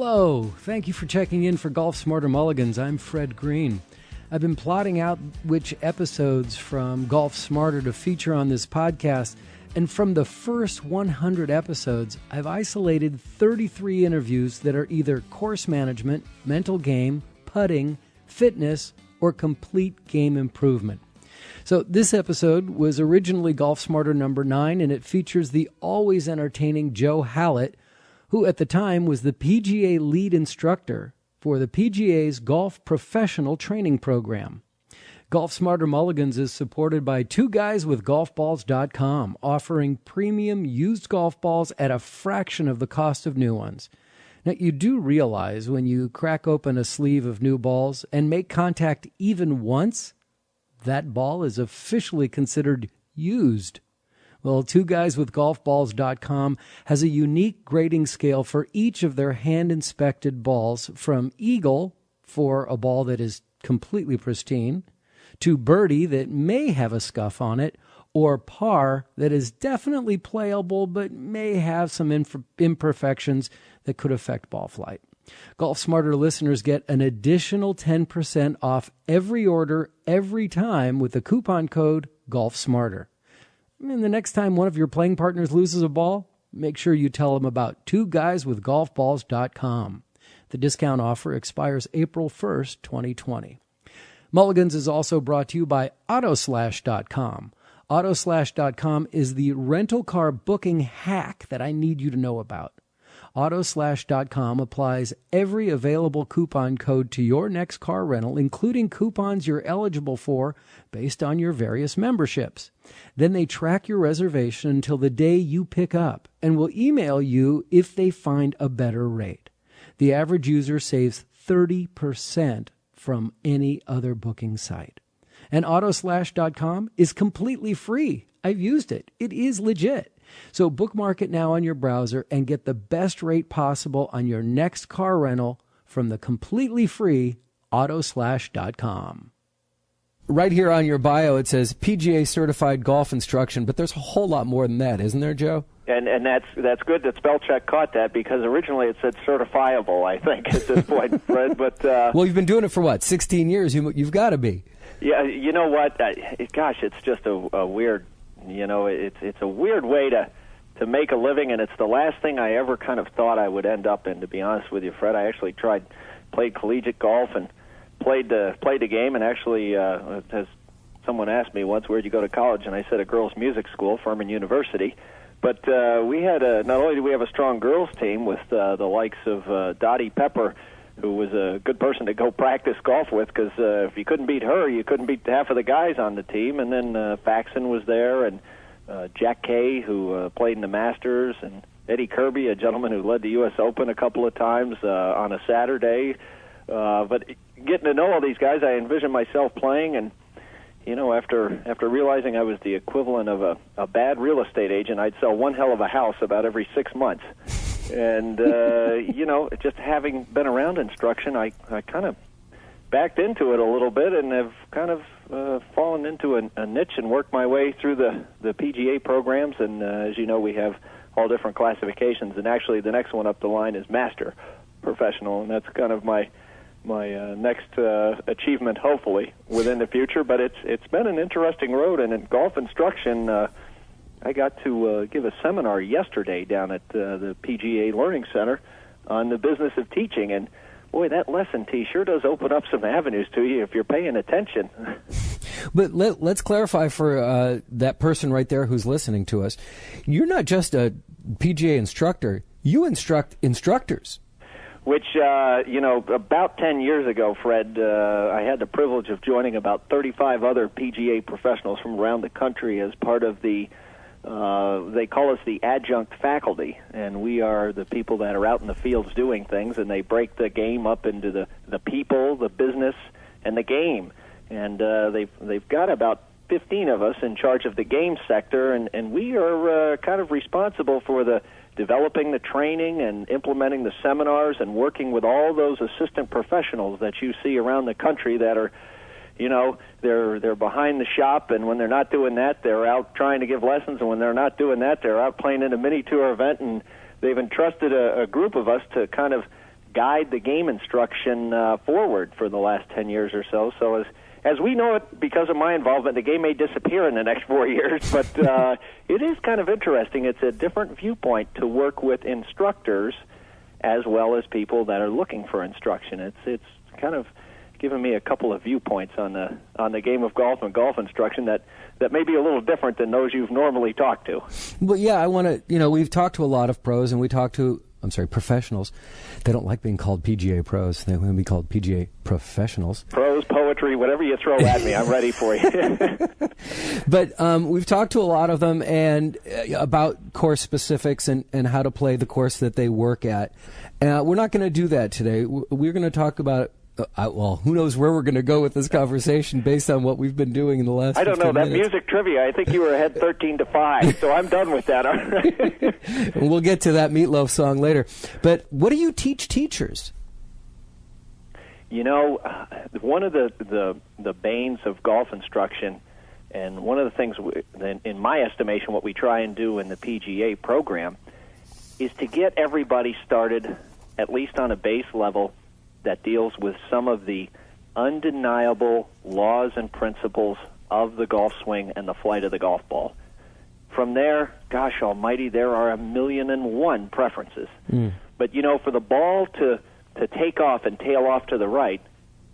Hello, thank you for checking in for Golf Smarter Mulligans. I'm Fred Green. I've been plotting out which episodes from Golf Smarter to feature on this podcast, and from the first 100 episodes, I've isolated 33 interviews that are either course management, mental game, putting, fitness, or complete game improvement. So this episode was originally Golf Smarter number 9, and it features the always entertaining Joe Hallett, who at the time was the PGA lead instructor for the PGA's Golf Professional Training Program. Golf Smarter Mulligans is supported by Two Guys with GolfBalls.com, offering premium used golf balls at a fraction of the cost of new ones. Now, you do realize when you crack open a sleeve of new balls and make contact even once, that ball is officially considered used. Well, Two Guys with GolfBalls.com has a unique grading scale for each of their hand-inspected balls, from Eagle, for a ball that is completely pristine, to Birdie, that may have a scuff on it, or Par, that is definitely playable but may have some imperfections that could affect ball flight. Golf Smarter listeners get an additional 10% off every order, every time, with the coupon code GolfSmarter. And the next time one of your playing partners loses a ball, make sure you tell them about Two Guys with GolfBalls.com. The discount offer expires April 1st, 2020. Mulligans is also brought to you by Autoslash.com. Autoslash.com is the rental car booking hack that I need you to know about. Autoslash.com applies every available coupon code to your next car rental, including coupons you're eligible for based on your various memberships. Then they track your reservation until the day you pick up and will email you if they find a better rate. The average user saves 30% from any other booking site. And Autoslash.com is completely free. I've used it. It is legit. So bookmark it now on your browser and get the best rate possible on your next car rental from the completely free Autoslash.com. Right here on your bio, it says PGA Certified Golf Instruction, but there's a whole lot more than that, isn't there, Joe? And that's good that spell check caught that, because originally it said certifiable, I think, at this point, Fred. But well, you've been doing it for what, 16 years? You've got to be. Yeah, you know what? Gosh, it's just a weird. You know, it's a weird way to make a living, and it's the last thing I ever kind of thought I would end up in, to be honest with you, Fred. I actually played collegiate golf and played the game, and actually, as someone asked me once, where'd you go to college? And I said a girls' music school, Furman University. But we had not only do we have a strong girls' team with the likes of Dottie Pepper, who was a good person to go practice golf with, because if you couldn't beat her, you couldn't beat half of the guys on the team. And then Faxon was there, and Jack Kay, who played in the Masters, and Eddie Kirby, a gentleman who led the U.S. Open a couple of times on a Saturday. But getting to know all these guys, I envisioned myself playing, and you know, after realizing I was the equivalent of a bad real estate agent, I'd sell one hell of a house about every 6 months. And, you know, just having been around instruction, I kind of backed into it a little bit and have kind of fallen into a niche and worked my way through the PGA programs. And as you know, we have all different classifications. And actually, the next one up the line is Master Professional, and that's kind of my next achievement, hopefully, within the future. But it's been an interesting road, and in golf instruction, I got to give a seminar yesterday down at the PGA Learning Center on the business of teaching, and boy, that lesson tee sure does open up some avenues to you if you're paying attention. But let's clarify for that person right there who's listening to us. You're not just a PGA instructor. You instruct instructors. Which, you know, about 10 years ago, Fred, I had the privilege of joining about 35 other PGA professionals from around the country as part of the, they call us the adjunct faculty, and we are the people that are out in the fields doing things, and they break the game up into the people, the business, and the game. And they've got about 15 of us in charge of the game sector, and we are kind of responsible for the developing the training and implementing the seminars and working with all those assistant professionals that you see around the country that are, you know, they're behind the shop, and when they're not doing that, they're out trying to give lessons, and when they're not doing that, they're out playing in a mini tour event, and they've entrusted a group of us to kind of guide the game instruction forward for the last 10 years or so. So as we know it, because of my involvement, the game may disappear in the next 4 years, but it is kind of interesting. It's a different viewpoint to work with instructors as well as people that are looking for instruction. It's kind of given me a couple of viewpoints on the game of golf and golf instruction that may be a little different than those you've normally talked to. Well, yeah, I want to, we've talked to a lot of pros, and we talked to, professionals. They don't like being called PGA pros. They want to be called PGA professionals. Pros, poetry, whatever you throw at me, I'm ready for you. But we've talked to a lot of them and about course specifics and how to play the course that they work at. We're not going to do that today. We're going to talk about who knows where we're going to go with this conversation based on what we've been doing in the last 15 minutes. I don't know. That music trivia, I think you were ahead 13-5, so I'm done with that. All right. We'll get to that Meatloaf song later. But what do you teach teachers? One of the banes of golf instruction, and one of the things, in my estimation, what we try and do in the PGA program, is to get everybody started, at least on a base level, that deals with some of the undeniable laws and principles of the golf swing and the flight of the golf ball. From there, gosh almighty, there are 1,000,001 preferences. But, for the ball to take off and tail off to the right,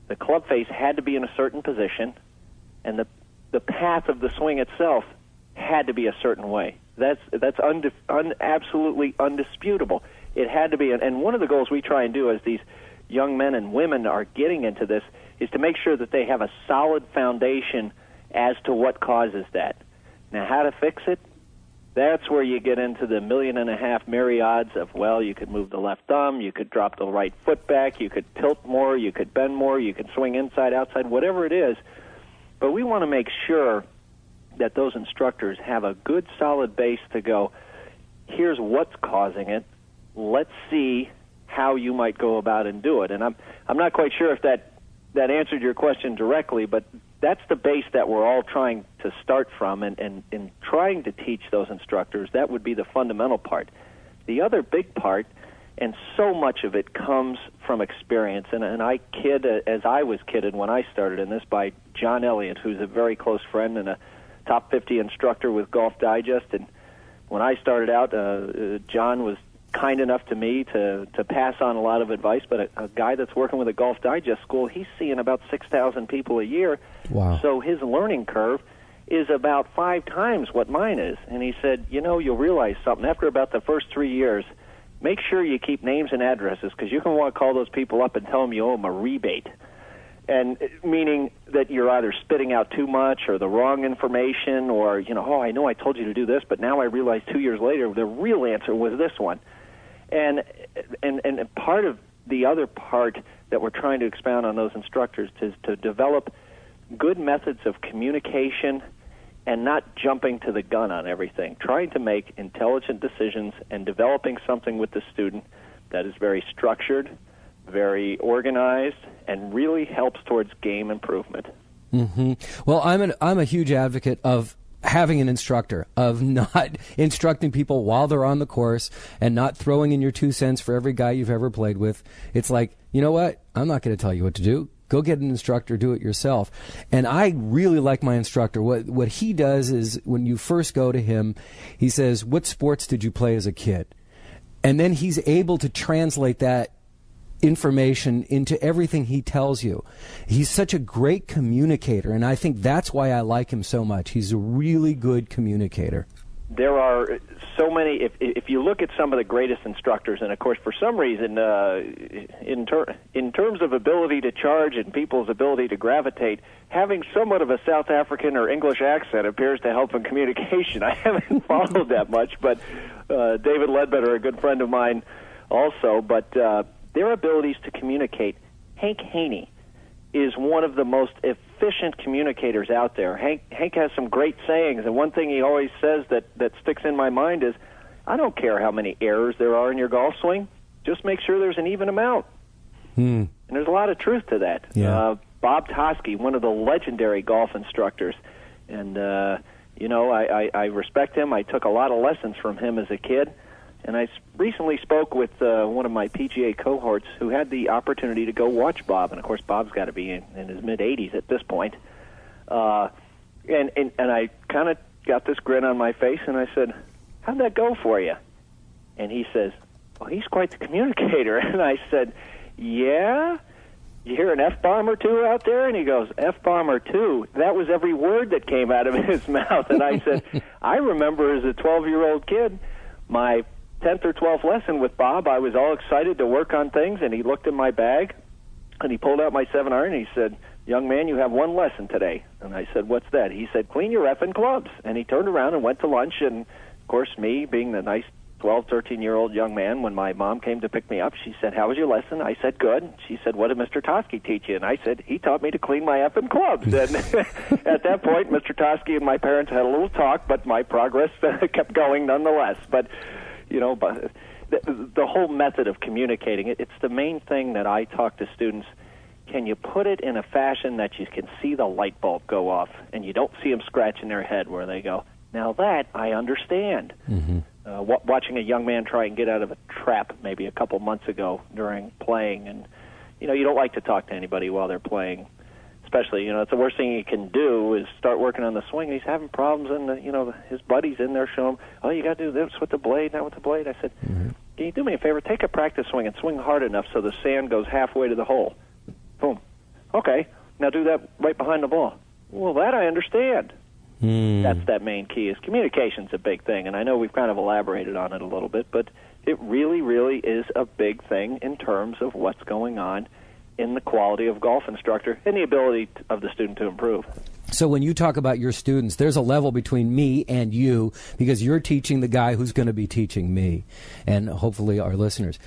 the club face had to be in a certain position, and the path of the swing itself had to be a certain way. That's absolutely undisputable. It had to be, and one of the goals we try and do as these young men and women are getting into this is to make sure that they have a solid foundation as to what causes that. Now, how to fix it? That's where you get into the 1.5 million myriads of, you could move the left thumb, you could drop the right foot back, you could tilt more, you could bend more, you could swing inside, outside, whatever it is. But we want to make sure that those instructors have a good, solid base to go, here's what's causing it, let's see how you might go about and do it. And I'm not quite sure if that answered your question directly, but that's the base that we're all trying to start from, and in trying to teach those instructors, that would be the fundamental part. The other big part, and so much of it comes from experience, and I kid as I was kidded when I started in this by John Elliott, who's a very close friend and a top 50 instructor with Golf Digest. And when I started out, John was kind enough to me to pass on a lot of advice, but a guy that's working with a Golf Digest school, he's seeing about 6,000 people a year. Wow. So his learning curve is about 5 times what mine is. And he said, you'll realize something. After about the first 3 years, make sure you keep names and addresses, because you're going to want to call those people up and tell them you owe them a rebate. And meaning that you're either spitting out too much or the wrong information, or, I know I told you to do this, but now I realize 2 years later the real answer was this one. And part of the other part that we're trying to expound on those instructors is to develop good methods of communication and not jumping to the gun on everything, trying to make intelligent decisions and developing something with the student that is very structured, very organized, and really helps towards game improvement. Mm-hmm. Well, I'm a huge advocate of having an instructor, of not instructing people while they're on the course and not throwing in your 2 cents for every guy you've ever played with. It's like, you know what? I'm not going to tell you what to do. Go get an instructor, do it yourself. And I really like my instructor. What he does is when you first go to him, he says, what sports did you play as a kid? And then he's able to translate that information into everything he tells you. He's such a great communicator, and I think that's why I like him so much. He's a really good communicator. There are so many, if you look at some of the greatest instructors, and of course for some reason in terms of ability to charge and people's ability to gravitate, having somewhat of a South African or English accent appears to help in communication. I haven't followed that much, but David Ledbetter, a good friend of mine also, but their abilities to communicate. Hank Haney is one of the most efficient communicators out there. Hank has some great sayings, and one thing he always says that sticks in my mind is, I don't care how many errors there are in your golf swing, just make sure there's an even amount. And there's a lot of truth to that. Yeah. Bob Tosky, one of the legendary golf instructors, and I respect him. I took a lot of lessons from him as a kid. And I recently spoke with one of my PGA cohorts who had the opportunity to go watch Bob. And, of course, Bob's got to be in his mid-80s at this point. And I kind of got this grin on my face, and I said, how'd that go for you? And he says, well, he's quite the communicator. And I said, yeah? You hear an F-bomb or two out there? And he goes, F-bomb or two? That was every word that came out of his mouth. And I said, I remember as a 12-year-old kid, my 10th or 12th lesson with Bob, I was all excited to work on things, and he looked in my bag, and he pulled out my 7-iron, and he said, young man, you have one lesson today. And I said, what's that? He said, clean your effing clubs. And he turned around and went to lunch, and, of course, me, being the nice 12, 13-year-old young man, when my mom came to pick me up, she said, how was your lesson? I said, good. She said, what did Mr. Toski teach you? And I said, he taught me to clean my effing clubs. And at that point, Mr. Toski and my parents had a little talk, but my progress kept going nonetheless. But, you know, the whole method of communicating, it's the main thing that I talk to students. Can you put it in a fashion that you can see the light bulb go off and you don't see them scratching their head where they go, now that I understand. Mm-hmm. Watching a young man try and get out of a trap maybe a couple months ago during playing, and, you know, you don't like to talk to anybody while they're playing, especially, you know, it's the worst thing you can do is start working on the swing. He's having problems, and, you know, his buddies in there show him, oh, you got to do this with the blade, not with the blade. I said, mm-hmm. Can you do me a favor? Take a practice swing and swing hard enough so the sand goes halfway to the hole. Boom. Okay, now do that right behind the ball. Well, that I understand. That's that main key. Is communication's a big thing, and I know we've kind of elaborated on it a little bit, but it really, really is a big thing in terms of what's going on in the quality of golf instructor and the ability of the student to improve. So when you talk about your students, there's a level between me and you, because you're teaching the guy who's going to be teaching me, and hopefully our listeners.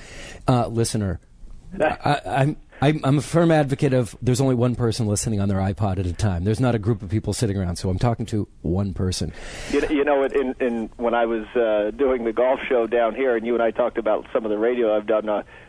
I'm a firm advocate of there's only one person listening on their iPod at a time. There's not a group of people sitting around, so I'm talking to one person. You know, when I was doing the golf show down here, and you and I talked about some of the radio I've done,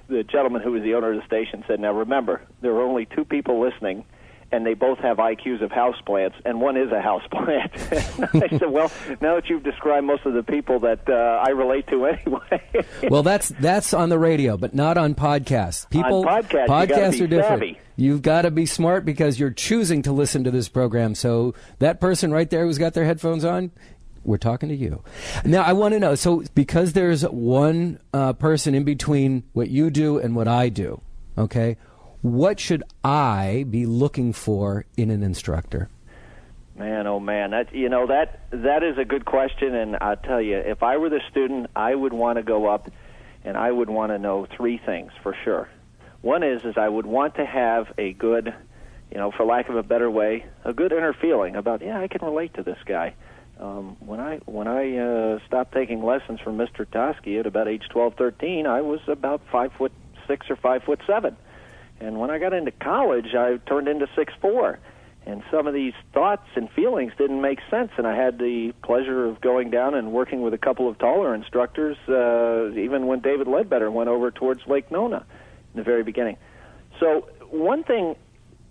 the gentleman who was the owner of the station said, now remember, there are only two people listening, and they both have IQs of houseplants, and one is a houseplant. I said, well, now that you've described most of the people that I relate to anyway. Well, that's on the radio, but not on podcasts. Podcasts are different. Savvy. You've got to be smart because you're choosing to listen to this program. So that person right there who's got their headphones on, we're talking to you. Now, I want to know, so because there's one person in between what you do and what I do, okay, what should I be looking for in an instructor? Man, oh man, that is a good question, and I'll tell you, if I were the student, I would want to go up, and I would want to know three things for sure. One is I would want to have a good, for lack of a better way, a good inner feeling about, I can relate to this guy. When I stopped taking lessons from Mr. Toski at about age 12, 13, I was about 5'6" or 5'7". And when I got into college, I turned into 6'4", and some of these thoughts and feelings didn't make sense. And I had the pleasure of going down and working with a couple of taller instructors, even when David Ledbetter went over towards Lake Nona in the very beginning. So one thing,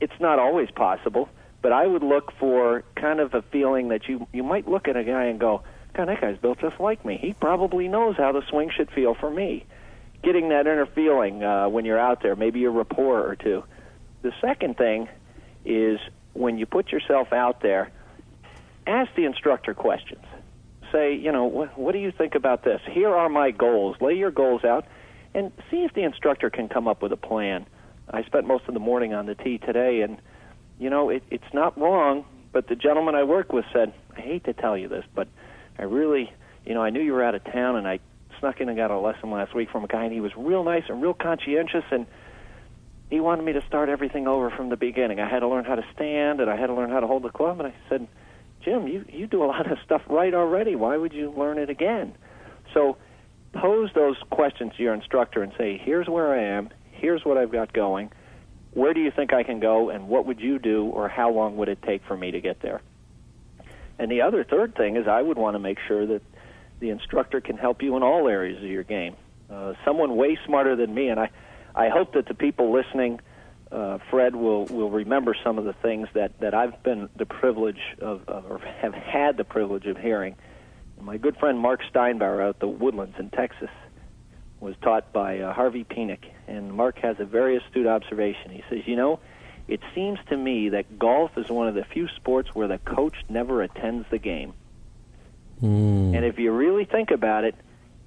it's not always possible, but I would look for kind of a feeling that you might look at a guy and go, God, that guy's built just like me. He probably knows how the swing should feel for me. Getting that inner feeling when you're out there, maybe a rapport or two. The second thing is when you put yourself out there, ask the instructor questions. Say, what do you think about this? Here are my goals. Lay your goals out and see if the instructor can come up with a plan. I spent most of the morning on the tee today, and, it's not wrong, but the gentleman I work with said, I hate to tell you this, but I really, I knew you were out of town, and I snuck in and got a lesson last week from a guy, and he was real nice and real conscientious, and he wanted me to start everything over from the beginning. I had to learn how to stand, and I had to learn how to hold the club, and I said, Jim, you do a lot of stuff right already. Why would you learn it again? So pose those questions to your instructor and say, here's where I am, here's what I've got going, where do you think I can go, and what would you do, or how long would it take for me to get there? And the third thing is I would want to make sure that the instructor can help you in all areas of your game. Someone way smarter than me, and I hope that the people listening, Fred, will remember some of the things that I've been the privilege of or have had the privilege of hearing. My good friend Mark Steinbauer out at the Woodlands in Texas, was taught by Harvey Penick, and Mark has a very astute observation. He says, it seems to me that golf is one of the few sports where the coach never attends the game. And if you really think about it,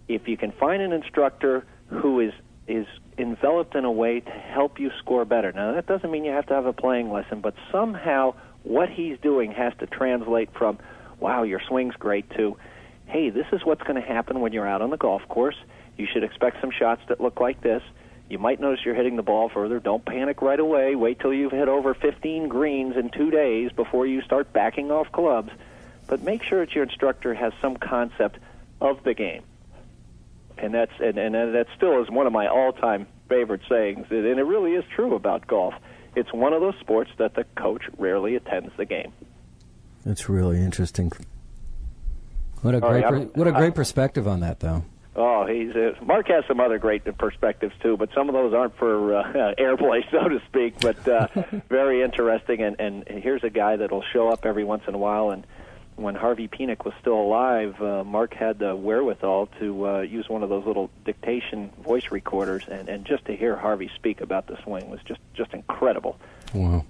if you can find an instructor who is enveloped in a way to help you score better. Now, that doesn't mean you have to have a playing lesson, but somehow what he's doing has to translate from, wow, your swing's great, to, hey, this is what's going to happen when you're out on the golf course. You should expect some shots that look like this. You might notice you're hitting the ball further. Don't panic right away. Wait till you've hit over 15 greens in 2 days before you start backing off clubs. But make sure that your instructor has some concept of the game. And that still is one of my all-time favorite sayings, and it really is true about golf. It's one of those sports that the coach rarely attends the game. That's really interesting. What a great perspective on that, though. Oh, Mark has some other great perspectives too, but some of those aren't for airplay, so to speak. But very interesting. And here's a guy that'll show up every once in a while. And when Harvey Penick was still alive, Mark had the wherewithal to use one of those little dictation voice recorders, and just to hear Harvey speak about the swing was just incredible. Wow.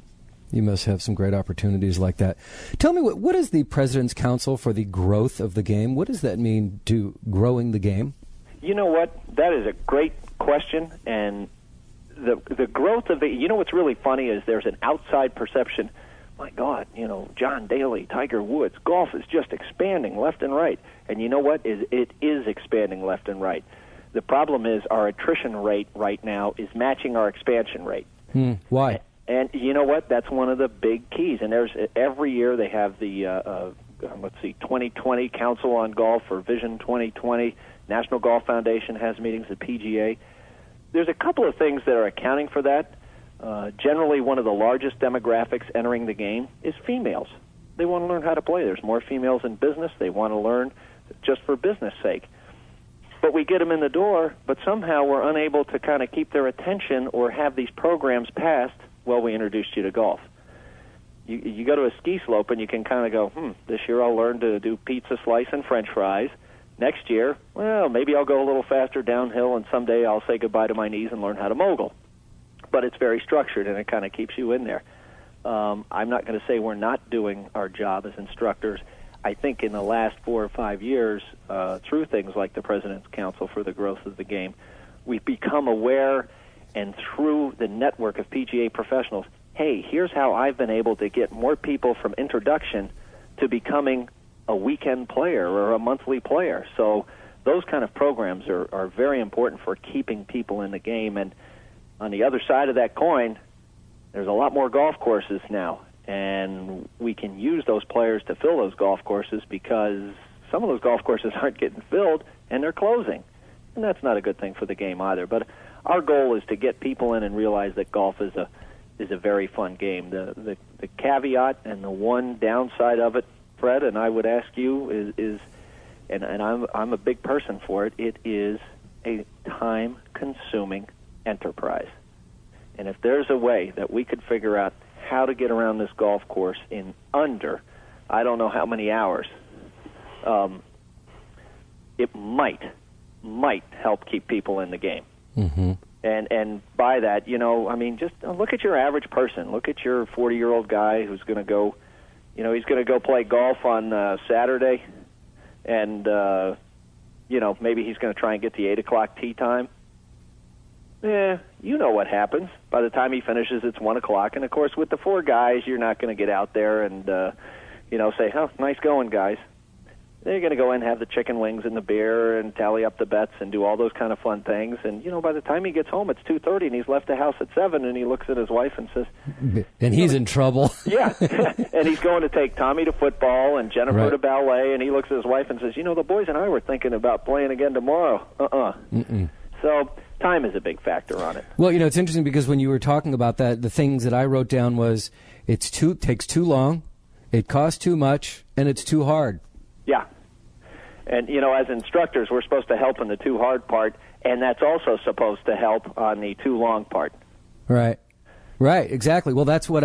You must have some great opportunities like that. Tell me, what is the President's Council for the Growth of the Game? What does that mean to growing the game? You know what? That is a great question. And the growth of the... what's really funny is there's an outside perception. My God, John Daly, Tiger Woods, golf is just expanding left and right. And you know what? It is expanding left and right. The problem is our attrition rate right now is matching our expansion rate. Why? And you know what? That's one of the big keys. And every year they have the 2020 Council on Golf or Vision 2020. National Golf Foundation has meetings at PGA. There's a couple of things that are accounting for that. Generally, one of the largest demographics entering the game is females. They want to learn how to play. There's more females in business. They want to learn just for business sake. But we get them in the door, but somehow we're unable to kind of keep their attention or have these programs passed. Well, we introduced you to golf. You go to a ski slope and you can kind of go, this year I'll learn to do pizza slice and French fries. Next year, well, maybe I'll go a little faster downhill, and someday I'll say goodbye to my knees and learn how to mogul. But it's very structured, and it kind of keeps you in there. I'm not going to say we're not doing our job as instructors. I think in the last 4 or 5 years, through things like the President's Council for the Growth of the Game, we've become aware, and through the network of PGA professionals, hey, here's how I've been able to get more people from introduction to becoming a weekend player or a monthly player. So those kind of programs are very important for keeping people in the game. And on the other side of that coin, there's a lot more golf courses now, and we can use those players to fill those golf courses because some of those golf courses aren't getting filled and they're closing. And that's not a good thing for the game either. But our goal is to get people in and realize that golf is a very fun game. The caveat and the one downside of it, Fred, and I would ask you is and I'm a big person for it. It is a time-consuming enterprise. And if there's a way that we could figure out how to get around this golf course in under, I don't know how many hours, it might help keep people in the game. Mm-hmm. And by that, just look at your average person. Look at your 40-year-old guy who's going to go, he's going to go play golf on Saturday, and, maybe he's going to try and get the 8 o'clock tee time. You know what happens. By the time he finishes, it's 1 o'clock. And, of course, with the 4 guys, you're not going to get out there and, say, oh, nice going, guys. They're going to go in and have the chicken wings and the beer and tally up the bets and do all those kind of fun things. And, by the time he gets home, it's 2:30, and he's left the house at 7, and he looks at his wife and says... And he's in trouble. Yeah. And he's going to take Tommy to football and Jennifer to ballet, and he looks at his wife and says, the boys and I were thinking about playing again tomorrow. So time is a big factor on it. Well, it's interesting because when you were talking about that, the things that I wrote down was it takes too long, it costs too much, and it's too hard. Yeah. And, as instructors, we're supposed to help in the too hard part, and that's also supposed to help on the too long part. Right. Right, exactly. Well, that's what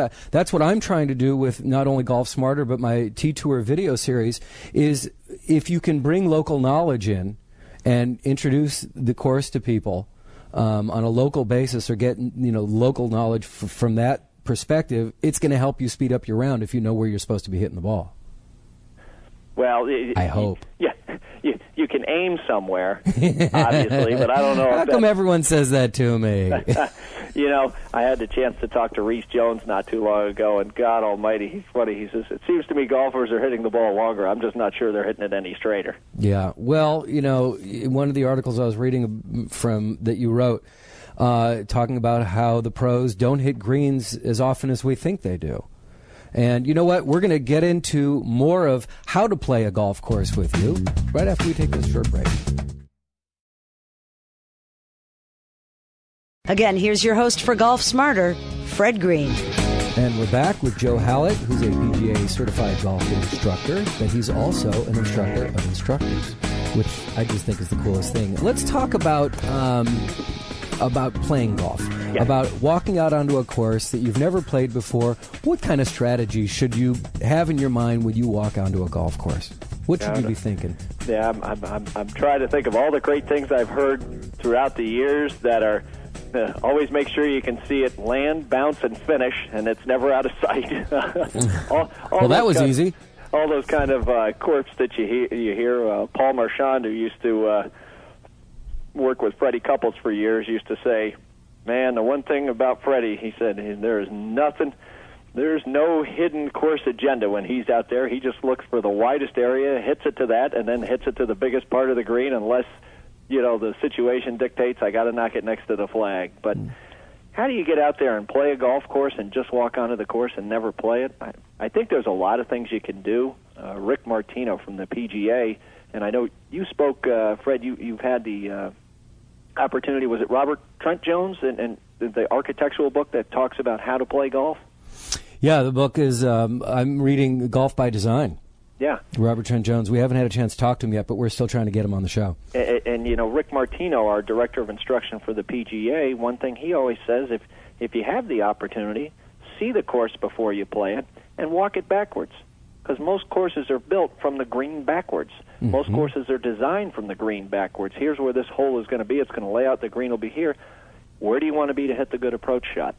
I'm trying to do with not only Golf Smarter, but my T-Tour video series, is if you can bring local knowledge in and introduce the course to people on a local basis, or get local knowledge from that perspective, it's going to help you speed up your round if you know where you're supposed to be hitting the ball. Well, I hope. Yeah, you can aim somewhere, obviously, but I don't know. How come everyone says that to me? I had the chance to talk to Reese Jones not too long ago, and God Almighty, he's funny. He says, it seems to me golfers are hitting the ball longer. I'm just not sure they're hitting it any straighter. Yeah. Well, one of the articles I was reading from that you wrote, talking about how the pros don't hit greens as often as we think they do. And you know what? We're going to get into more of how to play a golf course with you right after we take this short break. Again, here's your host for Golf Smarter, Fred Green. And we're back with Joe Hallett, who's a PGA certified golf instructor, but he's also an instructor of instructors, which I just think is the coolest thing. Let's talk about playing golf, about walking out onto a course that you've never played before. What kind of strategy should you have in your mind when you walk onto a golf course? What should you be thinking? Yeah, I'm trying to think of all the great things I've heard throughout the years that are always make sure you can see it land, bounce, and finish, and it's never out of sight. Well, that was easy. All those kind of quirks that you hear. Paul Marchand, who used to work with Freddie Couples for years, used to say, man, the one thing about Freddie, he said, there's no hidden course agenda when he's out there. He just looks for the widest area, hits it to that, and then hits it to the biggest part of the green, unless the situation dictates I got to knock it next to the flag. But how do you get out there and play a golf course and just walk onto the course and never play it? I think there's a lot of things you can do. Rick Martino from the PGA, and I know you spoke, Fred, you've had the opportunity, was it Robert Trent Jones and the architectural book that talks about how to play golf? Yeah, the book is, I'm reading Golf by Design. Yeah. Robert Trent Jones. We haven't had a chance to talk to him yet, but we're still trying to get him on the show. And Rick Martino, our director of instruction for the PGA, one thing he always says, if you have the opportunity, see the course before you play it and walk it backwards. Because most courses are built from the green backwards. Mm-hmm. Most courses are designed from the green backwards. Here's where this hole is going to be. It's going to lay out. The green will be here. Where do you want to be to hit the good approach shot?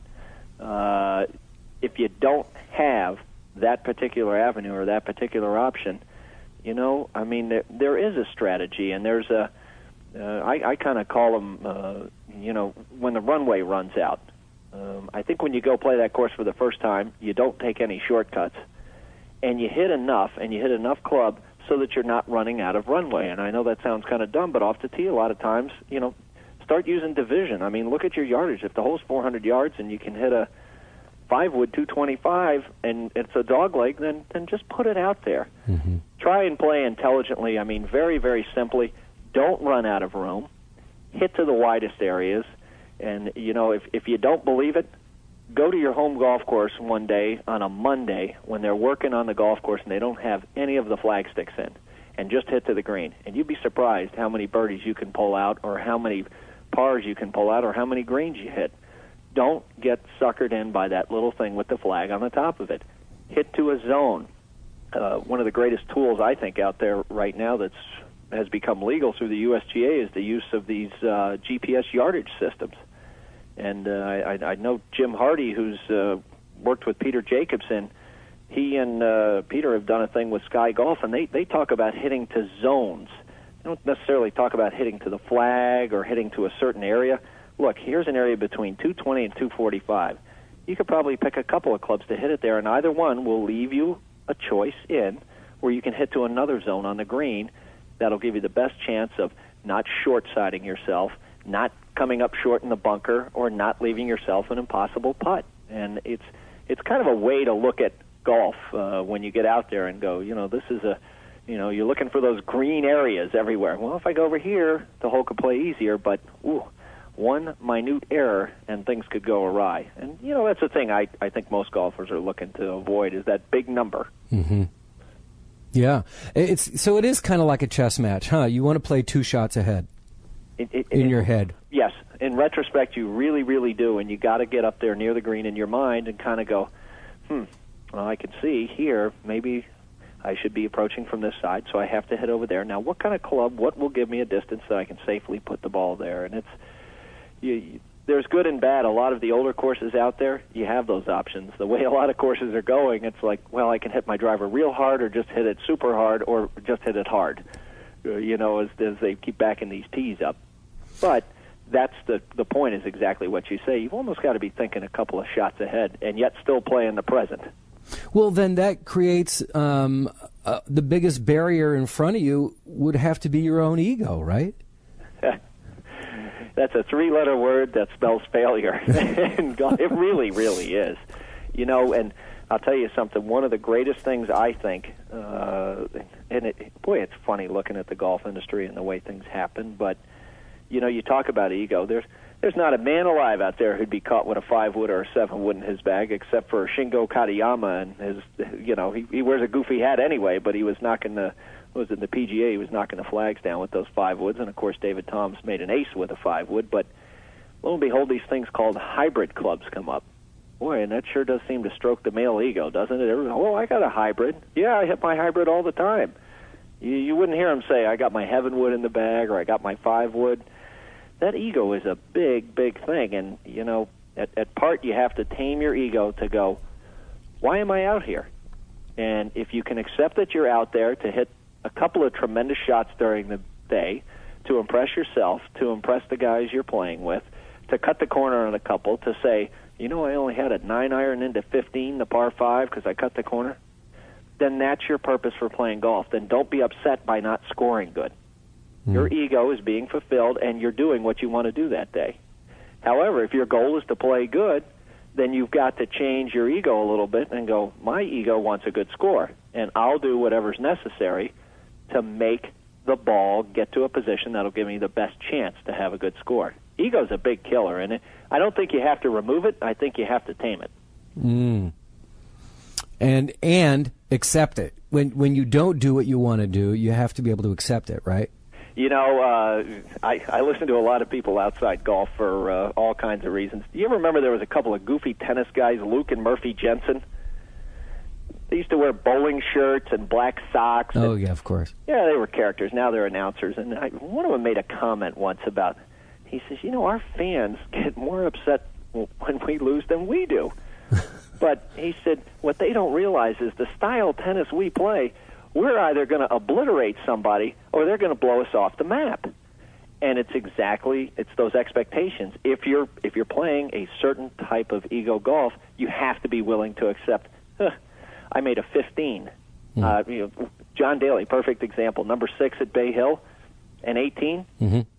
If you don't have that particular avenue or that particular option, there is a strategy, and there's I kind of call them, when the runway runs out. I think when you go play that course for the first time, you don't take any shortcuts, and you hit enough club so that you're not running out of runway. And I know that sounds kind of dumb, but off the tee a lot of times, start using division. I mean, look at your yardage. If the hole's 400 yards and you can hit a 5-wood 225 and it's a dog leg, then just put it out there. Mm-hmm. Try and play intelligently. I mean, very, very simply. Don't run out of room. Hit to the widest areas. And, if you don't believe it, go to your home golf course one day on a Monday when they're working on the golf course and they don't have any of the flag sticks in, and just hit to the green. And you'd be surprised how many birdies you can pull out, or how many pars you can pull out, or how many greens you hit. Don't get suckered in by that little thing with the flag on the top of it. Hit to a zone. One of the greatest tools, I think, out there right now has become legal through the USGA is the use of these GPS yardage systems. And I know Jim Hardy, who's worked with Peter Jacobson. He and Peter have done a thing with Sky Golf, and they talk about hitting to zones. They don't necessarily talk about hitting to the flag or hitting to a certain area. Look, here's an area between 220 and 245. You could probably pick a couple of clubs to hit it there, and either one will leave you a choice in where you can hit to another zone on the green that'll give you the best chance of not short-siding yourself, not coming up short in the bunker, or not leaving yourself an impossible putt. And it's kind of a way to look at golf when you get out there and go, this is you're looking for those green areas everywhere. Well, if I go over here, the hole could play easier, but one minute error and things could go awry. And, that's the thing I think most golfers are looking to avoid is that big number. Mm-hmm. Yeah. It is kind of like a chess match, huh? You want to play 2 shots ahead in your head. Yes. In retrospect, you really, really do. And you got to get up there near the green in your mind and kind of go, well, I can see here, maybe I should be approaching from this side, so I have to head over there. Now, what kind of club, what will give me a distance that I can safely put the ball there? And there's good and bad. A lot of the older courses out there, you have those options. The way a lot of courses are going, it's like, well, I can hit my driver real hard or just hit it super hard or just hit it hard, as they keep backing these tees up. But that's the point is exactly what you say. You've almost got to be thinking a couple of shots ahead and yet still play in the present. Well, then that creates the biggest barrier in front of you would have to be your own ego, right? That's a three-letter word that spells failure. And it really, really is. And I'll tell you something. One of the greatest things I think, it's funny looking at the golf industry and the way things happen, but, you talk about ego. There's not a man alive out there who'd be caught with a 5-wood or a 7-wood in his bag, except for Shingo Katayama, and he wears a goofy hat anyway. But he was knocking the PGA. He was knocking the flags down with those 5-woods, and of course David Toms made an ace with a 5-wood. But lo and behold, these things called hybrid clubs come up. Boy, and that sure does seem to stroke the male ego, doesn't it? Everyone, I got a hybrid. Yeah, I hit my hybrid all the time. You wouldn't hear him say, I got my heavenwood in the bag or I got my 5-wood. That ego is a big, big thing. And, at part you have to tame your ego to go, why am I out here? And if you can accept that you're out there to hit a couple of tremendous shots during the day, to impress yourself, to impress the guys you're playing with, to cut the corner on a couple, to say, I only had a 9-iron into 15, the par 5, because I cut the corner, then that's your purpose for playing golf. Then don't be upset by not scoring good. Your ego is being fulfilled, and you're doing what you want to do that day. However, if your goal is to play good, then you've got to change your ego a little bit and go, my ego wants a good score, and I'll do whatever's necessary to make the ball get to a position that'll give me the best chance to have a good score. Ego's a big killer, and I don't think you have to remove it. I think you have to tame it. And accept it. When you don't do what you want to do, you have to be able to accept it, right? I listen to a lot of people outside golf for all kinds of reasons. Do you ever remember there was a couple of goofy tennis guys, Luke and Murphy Jensen? They used to wear bowling shirts and black socks. Oh, yeah, of course. Yeah, they were characters. Now they're announcers. And one of them made a comment once about, he says, our fans get more upset when we lose than we do. But he said, what they don't realize is the style of tennis we play, we're either going to obliterate somebody or they're going to blow us off the map. And it's those expectations. If you're playing a certain type of ego golf, you have to be willing to accept, I made a 15. John Daly, perfect example, number 6 at Bay Hill, and 18,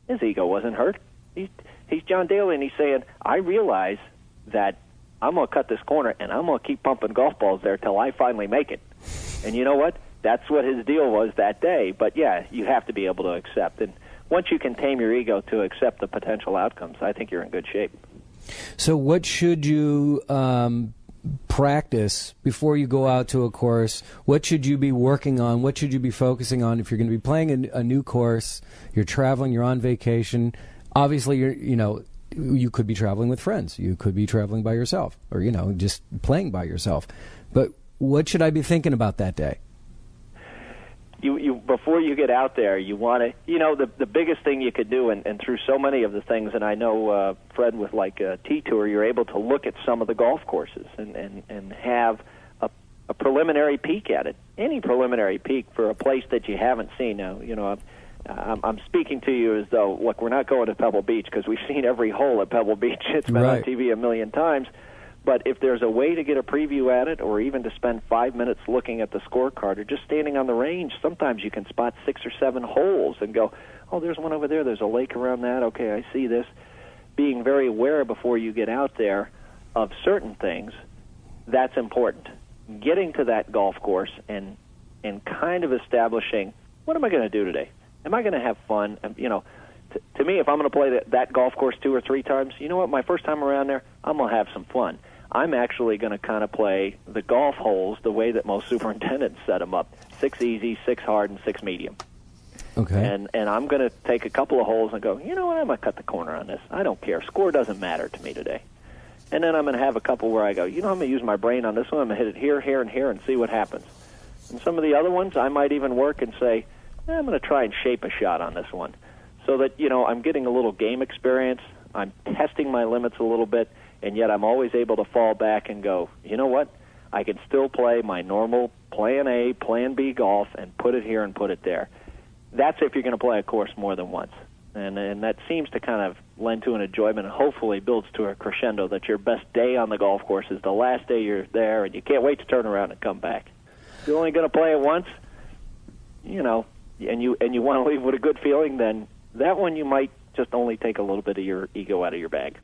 his ego wasn't hurt. He's John Daly, and he's saying, I realize that I'm going to cut this corner, and I'm going to keep pumping golf balls there till I finally make it. And you know what? That's what his deal was that day. But, yeah, you have to be able to accept. And once you can tame your ego to accept the potential outcomes, I think you're in good shape. So what should you practice before you go out to a course? What should you be working on? What should you be focusing on if you're going to be playing a new course, you're traveling, you're on vacation? Obviously, you could be traveling with friends. You could be traveling by yourself or, just playing by yourself. But what should I be thinking about that day? You before you get out there, you want to, the biggest thing you could do, and through so many of the things, and I know, Fred, with like a T-Tour, you're able to look at some of the golf courses and have a preliminary peek at it. Any preliminary peek for a place that you haven't seen. Now, I'm speaking to you as though, look, we're not going to Pebble Beach because we've seen every hole at Pebble Beach. It's been on TV a million times. But if there's a way to get a preview at it, or even to spend 5 minutes looking at the scorecard, or just standing on the range, sometimes you can spot 6 or 7 holes and go, oh, there's one over there, there's a lake around that, okay, I see this. Being very aware before you get out there of certain things, that's important. Getting to that golf course and kind of establishing, what am I going to do today? Am I going to have fun? To me, if I'm going to play that golf course 2 or 3 times, you know what, my first time around there, I'm going to have some fun. I'm actually going to kind of play the golf holes the way that most superintendents set them up, 6 easy, 6 hard, and 6 medium. Okay. And I'm going to take a couple of holes and go, you know what, I'm going to cut the corner on this. I don't care. Score doesn't matter to me today. And then I'm going to have a couple where I go, I'm going to use my brain on this one. I'm going to hit it here, here, and here and see what happens. And some of the other ones, I might even work and say, I'm going to try and shape a shot on this one, so that, I'm getting a little game experience, I'm testing my limits a little bit, and yet I'm always able to fall back and go, you know what, I can still play my normal Plan A, Plan B golf and put it here and put it there. That's if you're going to play a course more than once. And that seems to kind of lend to an enjoyment and hopefully builds to a crescendo that your best day on the golf course is the last day you're there and you can't wait to turn around and come back. If you're only going to play it once, and you want to leave with a good feeling, then that one you might just only take a little bit of your ego out of your bag.